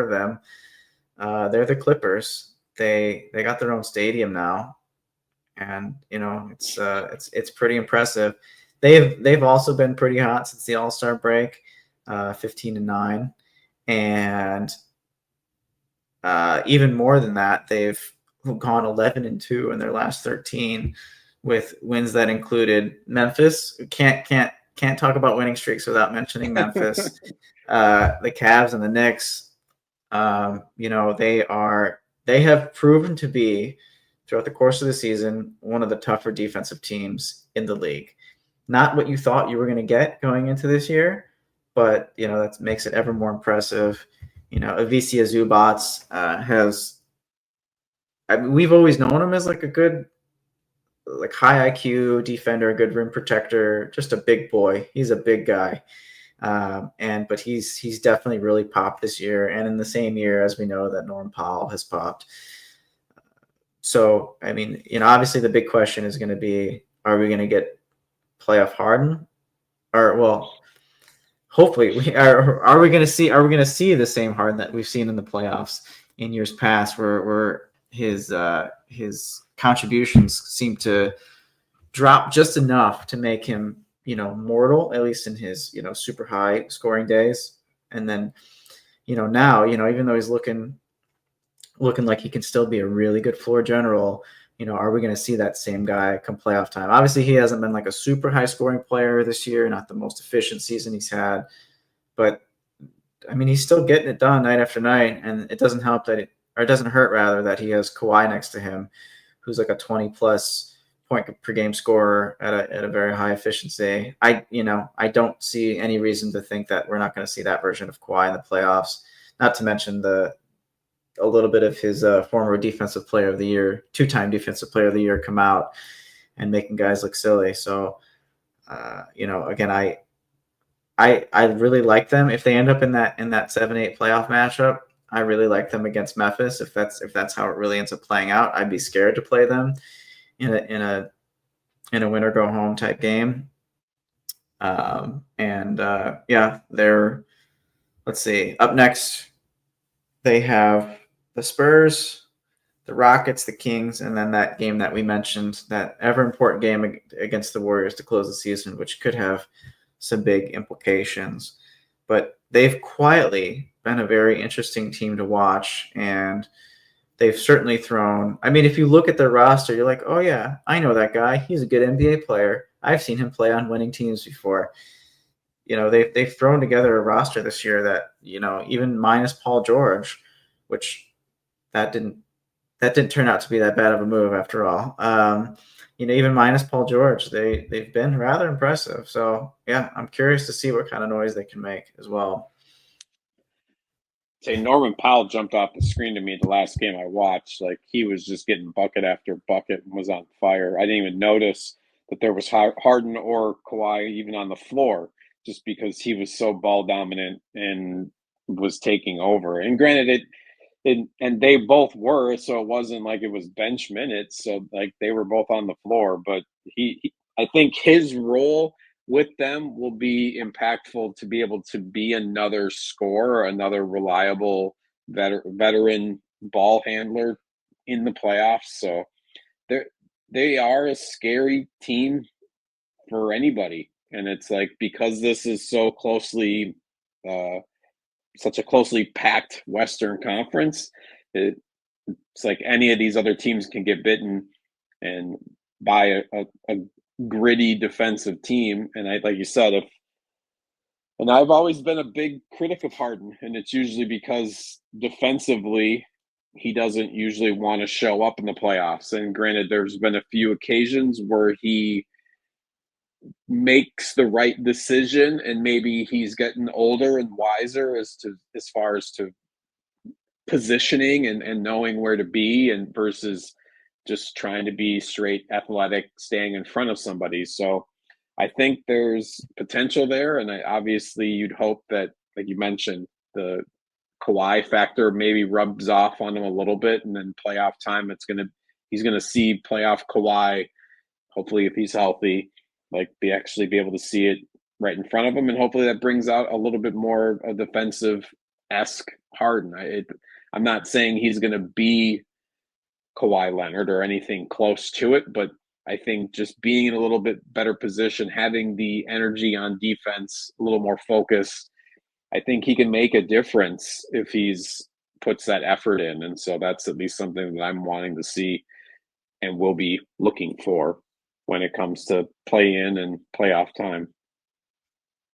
of them. They're the Clippers. They got their own stadium now, and it's pretty impressive. They've also been pretty hot since the All-Star break, 15-9, and even more than that, they've gone 11-2 in their last 13, with wins that included Memphis. Can't talk about winning streaks without mentioning Memphis, the Cavs and the Knicks. They have proven to be, throughout the course of the season, one of the tougher defensive teams in the league. Not what you thought you were going to get going into this year, but that makes it ever more impressive. Ivica Zubac has. I mean, we've always known him as like a good, like high IQ defender, a good rim protector, just a big boy. He's a big guy. But he's definitely really popped this year, and in the same year as we know that Norm Powell has popped. So I mean, obviously the big question is going to be: are we going to get playoff Harden, or hopefully we are? Are we going to see the same Harden that we've seen in the playoffs in years past, where his contributions seem to drop just enough to make him mortal, at least in his super high scoring days. And then now even though he's looking like he can still be a really good floor general, are we going to see that same guy come playoff time? Obviously he hasn't been like a super high scoring player this year, not the most efficient season he's had, but I mean he's still getting it done night after night, and it doesn't help that it doesn't hurt rather that he has Kawhi next to him, who's like a 20 plus point per game scorer at a very high efficiency. I don't see any reason to think that we're not going to see that version of Kawhi in the playoffs. Not to mention a little bit of his former defensive player of the year, two-time defensive player of the year, come out and making guys look silly. So, again, I really like them if they end up in that 7-8 playoff matchup. I really like them against Memphis. If that's how it really ends up playing out, I'd be scared to play them in a win or go home type game. Let's see. Up next, they have the Spurs, the Rockets, the Kings, and then that game that we mentioned, that ever important game against the Warriors to close the season, which could have some big implications. But they've quietly been a very interesting team to watch, and they've certainly thrown. I mean, if you look at their roster, you're like, oh yeah, I know that guy. He's a good NBA player. I've seen him play on winning teams before. They've thrown together a roster this year that even minus Paul George, which that didn't turn out to be that bad of a move after all. Even minus Paul George, they've been rather impressive. So yeah, I'm curious to see what kind of noise they can make as well. Say Norman Powell jumped off the screen to me the last game I watched. Like he was just getting bucket after bucket and was on fire. I didn't even notice that there was Harden or Kawhi even on the floor, just because he was so ball dominant and was taking over. And granted, and they both were, so it wasn't like it was bench minutes. So like they were both on the floor, but I think his role with them will be impactful to be able to be another scorer, another reliable veteran ball handler in the playoffs. So they are a scary team for anybody. And it's like, because this is so closely such a closely packed Western Conference, it's like any of these other teams can get bitten and by a gritty defensive team. And like you said, and I've always been a big critic of Harden, and it's usually because defensively he doesn't usually want to show up in the playoffs. And granted, there's been a few occasions where he makes the right decision, and maybe he's getting older and wiser as far as to positioning and knowing where to be, and versus just trying to be straight athletic, staying in front of somebody. So I think there's potential there. And obviously you'd hope that, like you mentioned, the Kawhi factor maybe rubs off on him a little bit, and then playoff time, he's going to see playoff Kawhi, hopefully if he's healthy, like be able to see it right in front of him. And hopefully that brings out a little bit more of defensive-esque Harden. I'm not saying he's going to be Kawhi Leonard or anything close to it, but I think just being in a little bit better position, having the energy on defense, a little more focus, I think he can make a difference if he's puts that effort in. And so that's at least something that I'm wanting to see and will be looking for when it comes to play in and playoff time.